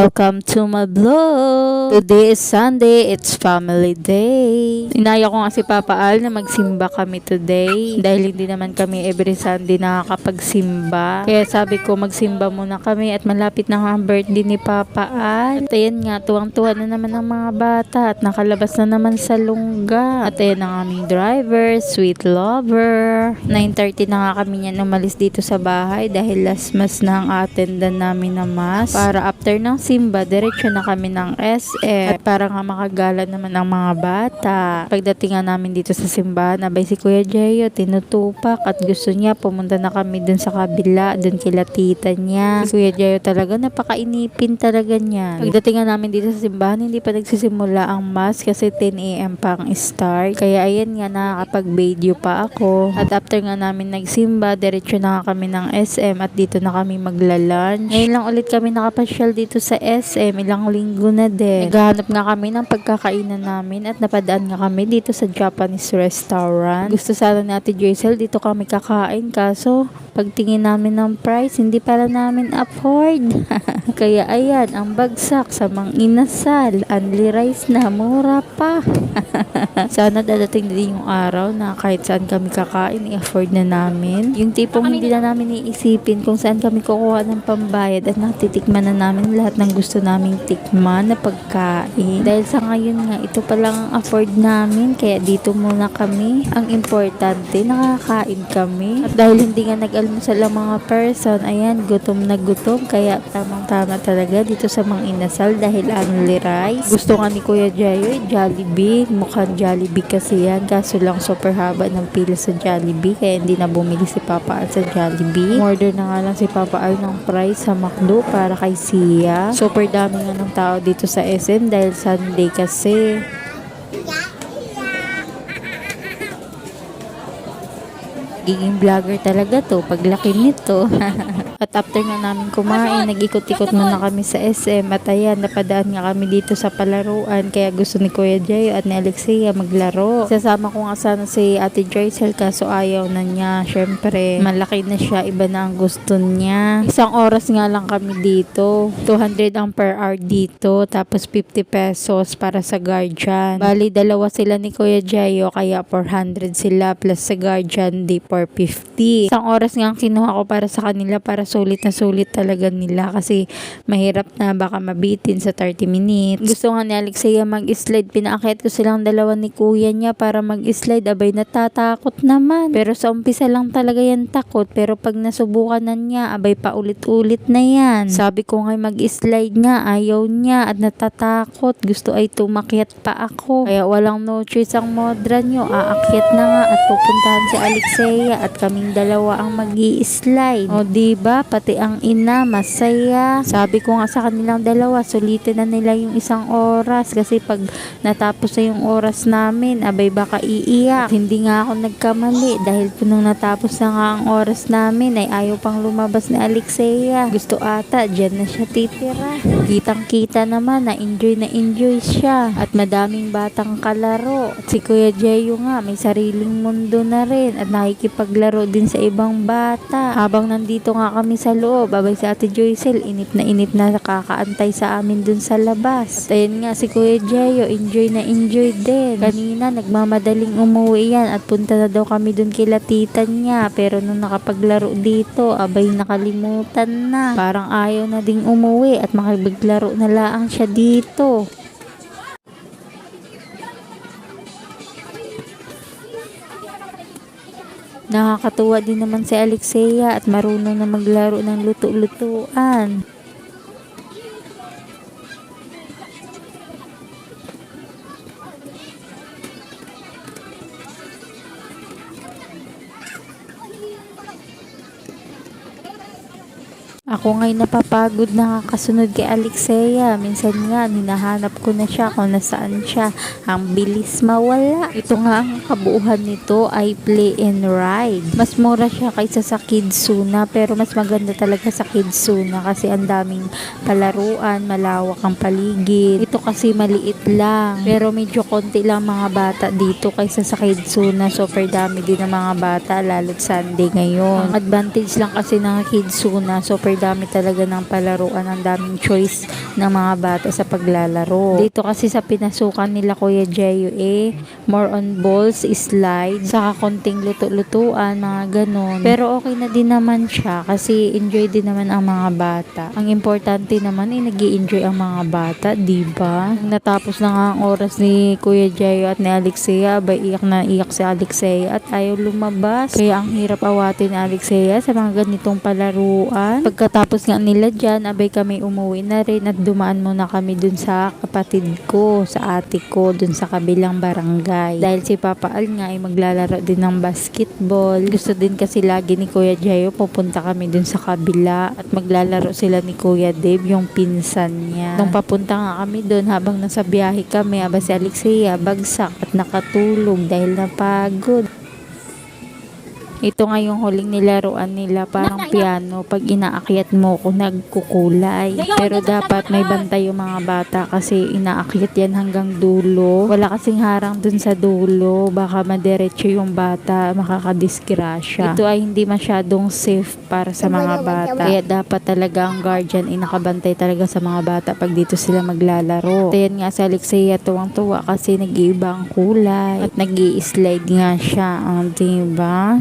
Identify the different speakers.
Speaker 1: Welcome to my vlog. Today is Sunday, it's family day. Inaya ko nga si Papa Al na magsimba kami today dahil hindi naman kami every Sunday nakakapagsimba. Kaya sabi ko magsimba muna kami at malapit na nga ang birthday ni Papa Al. At ayan nga, tuwang-tuwa na naman ang mga bata at nakalabas na naman sa lungga. At ayan ang aming driver, sweet lover. 9:30 na nga kami niyan umalis dito sa bahay dahil last mass na ang attendan namin na mass. Para after ng simba, diretso na kami ng SM. At para nga makagala naman ang mga bata. Pagdating nga namin dito sa simbahan, abay si Kuya Jeyo tinutupak at gusto niya pumunta na kami dun sa kabila, dun kila tita niya. Si Kuya Jeyo talaga napakainipin talaga niya. Pagdating nga namin dito sa simbahan, hindi pa nagsisimula ang mass kasi 10 AM pa ang start. Kaya ayan nga, nakakapag-video pa ako. At after nga namin nagsimba, diretso na nga kami ng SM at dito na kami magla-lunch. Ngayon lang ulit kami nakapasyal dito sa SM, ilang linggo na din. Naghahanap nga kami ng pagkakainan namin at napadaan nga kami dito sa Japanese restaurant. Gusto sana ni Ate Joycel dito kami kakain, kaso pagtingin namin ng price, hindi pala namin afford. Kaya ayan, ang bagsak sa Mang Inasal, only rice na, mura pa. Sana dadating din yung araw na kahit saan kami kakain, i-afford na namin. Yung tipong hindi na namin iisipin kung saan kami kukuha ng pambayad at natitikman na namin lahat ng gusto naming tikman na pagkain. Dahil sa ngayon nga, ito pa lang ang afford namin, kaya dito muna kami. Ang importante, nakakain kami. At dahil hindi nga nag-almusal ang mga person, ayan, gutom na gutom. Kaya tamang-tama talaga dito sa Mang Inasal dahil only rice. Gusto nga ni Kuya Jayo, Jollibee. Mukhang Jollibee kasi yan. Kaso lang super haba ng pila sa Jollibee. Kaya hindi na bumili si Papa Al sa Jollibee. Order na nga lang si Papa Al ng fries sa McDo para kay Sia. Super dami nga ng tao dito sa SM dahil Sunday kasi. Giging vlogger talaga to paglaki nito. At after nga namin kumain, nag-ikot-ikot muna kami sa SM at ayan, napadaan nga kami dito sa palaruan kaya gusto ni Kuya Jayo at ni Alexia maglaro. Sasama ko nga sana si Ate Joycel kaso ayaw na niya. Syempre, malaki na siya, iba na ang gusto niya. Isang oras nga lang kami dito. 200 ang per hour dito, tapos 50 pesos para sa guardian. Bali, dalawa sila ni Kuya Jayo kaya 400 sila plus sa guardian di 450. Isang oras nga ang kinuha ko para sa kanila para sulit na sulit talaga nila kasi mahirap na baka mabitin sa 30 minutes. Gusto nga ni Alexia mag-slide. Pinaakyat ko silang dalawa ni kuya niya para mag-slide. Abay, natatakot naman. Pero sa umpisa lang talaga yan takot. Pero pag nasubukan na niya, abay paulit-ulit na yan. Sabi ko nga mag-slide nga, ayaw niya at natatakot. Gusto ay tumakyat pa ako. Kaya walang no choice ang modra nyo. Aakyat na nga at pupuntahan si Alexia at kaming dalawa ang mag-i-slide. O diba? Pati ang ina, masaya. Sabi ko nga sa kanilang dalawa, sulitin na nila yung isang oras kasi pag natapos na yung oras namin, abay baka iiyak. Hindi nga ako nagkamali dahil po nung natapos na nga ang oras namin ay ayaw pang lumabas ni Alexia. Gusto ata, dyan na siya titira. Kitang-kita naman na enjoy siya at madaming batang kalaro. At si Kuya Jeyo nga, may sariling mundo na rin at nakikipaglaro din sa ibang bata. Habang nandito nga kami sa loob, abay si Ate Joycel, inip na nakakaantay sa amin dun sa labas. At ayun nga, si Kuya Jeyo, enjoy din. Kanina, nagmamadaling umuwi yan at punta na daw kami dun kila tita niya. Pero nung nakapaglaro dito, abay nakalimutan na. Parang ayaw na ding umuwi at makipaglaro na laang siya dito. Nakakatuwa din naman si Alexia at marunong na maglaro ng luto-lutuan. Ako nga'y napapagod na kasunod kay Alexia. Minsan nga, hinahanap ko na siya kung nasaan siya. Ang bilis mawala. Ito nga ang kabuuhan nito ay play and ride. Mas mura siya kaysa sa Kidzuna, pero mas maganda talaga sa Kidzuna kasi ang daming palaruan, malawak ang paligid. Ito kasi maliit lang, pero medyo konti lang mga bata dito kaysa sa Kidzuna. Super dami din ng mga bata, lalo't Sunday ngayon. Ang advantage lang kasi ng Kidzuna, super dami dami talaga ng palaruan, ang daming choice ng mga bata sa paglalaro. Dito kasi sa pinasukan nila Kuya Jeyo more on balls, slide, saka konting luto-lutuan, mga ganon. Pero okay na din naman siya kasi enjoy din naman ang mga bata. Ang importante naman ay nag-i-enjoy ang mga bata, diba? Natapos na nga ang oras ni Kuya Jeyo at ni Alexia, iyak na iyak si Alexia at ayaw lumabas. Kaya ang hirap awatin ni Alexia sa mga ganitong palaruan. Pagkatapos nga nila dyan, abay kami umuwi na rin at dumaan muna kami dun sa kapatid ko, sa ate ko, dun sa kabilang barangay. Dahil si Papa Al nga ay maglalaro din ng basketball. Gusto din kasi lagi ni Kuya Jeyo, pupunta kami dun sa kabila at maglalaro sila ni Kuya Dave, yung pinsan niya. Nung papunta nga kami dun, habang nasa biyahe kami, si Alexia bagsak at nakatulog dahil napagod. Ito nga yung huling nilaruan nila, parang piano. Pag inaakyat mo ko, nagkukulay. Pero dapat may bantay yung mga bata kasi inaakyat yan hanggang dulo. Wala kasing harang dun sa dulo. Baka madiretso yung bata, makakadisgrasya. Ito ay hindi masyadong safe para sa mga bata. Kaya dapat talaga ang guardian nakabantay talaga sa mga bata pag dito sila maglalaro. At yan nga si Alexia, tuwang-tuwa kasi nag-iiba ang kulay at nag-i-slide nga siya. Diba?